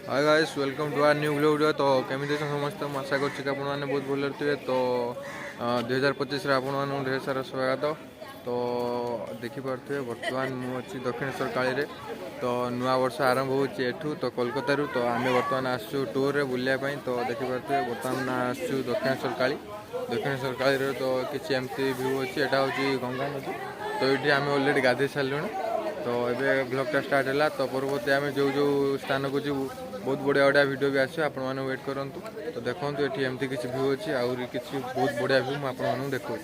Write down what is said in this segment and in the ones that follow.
Hi guys, welcome to our new video. तो केमी समस्त आशा कर बहुत भल थे। तो 2025 आपण ढेर सारा स्वागत। तो देखिपे बर्तमान मुझे दक्षिणेश्वर काली। तो नुआ वर्ष आरंभ होठू तो कोलकाता। तो आम बर्तमान आसू टूर रे बुलायापी। तो देखिपे बर्तमान आसू दक्षिणेश्वर काली। दक्षिणेश्वर काली तो किसी एमती भ्यू अच्छी। यहाँ हूँ गंगा नदी। तो ये आम अलरेडी गाधे सारे। तो ये ब्लॉगटा स्टार्ट है। तो परवर्ती आम जो जो स्थान को जीवु बहुत बढ़िया बढ़िया वीडियो भी आसो। आपण मैंने वेट करूँ। तो देखो ये एमती किसी भ्यू अच्छी आहरी किसी बहुत बढ़िया भ्यू मुझे देखा।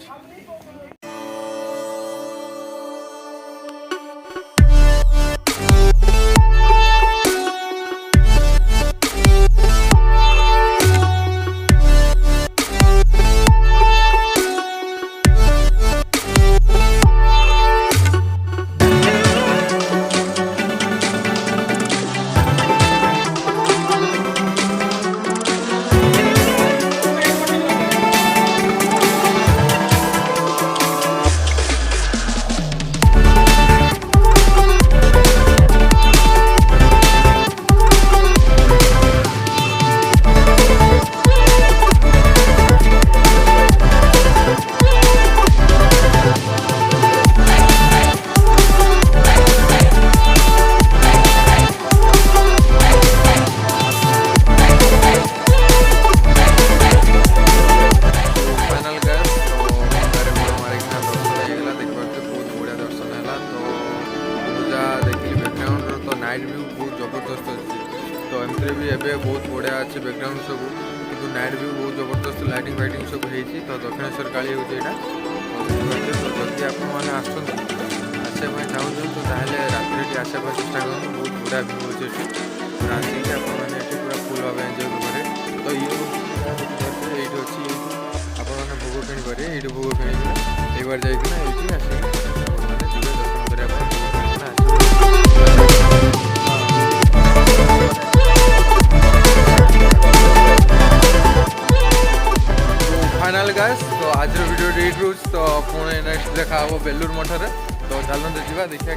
नाइट व्यू बहुत जबरदस्त अच्छी। तो एमती भी एवं बहुत बढ़िया अच्छे बैकग्राउंड सब कि नाइट व्यू बहुत जबरदस्त लाइटिंग फाइटिंग सब होती। तो दक्षिणेश्वर काली हूँ यहाँ। तो जदि आपने आसपाई चाहूँ तो रात्रि आसपा चेष्टा करूँ। बहुत बढ़िया व्यू अच्छे ये आसिक आपने पूरा फुल भाव एंजय करेंगे। तो ये अच्छी आपने भोग किणिपारे। ये भोग किणी एक बार जाइए ये आसिक दर्शन करने। फाइनल गाइस, तो आज वीडियो एट रोज। तो पुणे नेक्स्ट देखा बेलूर मठरे। तो चलते जावा देखिए।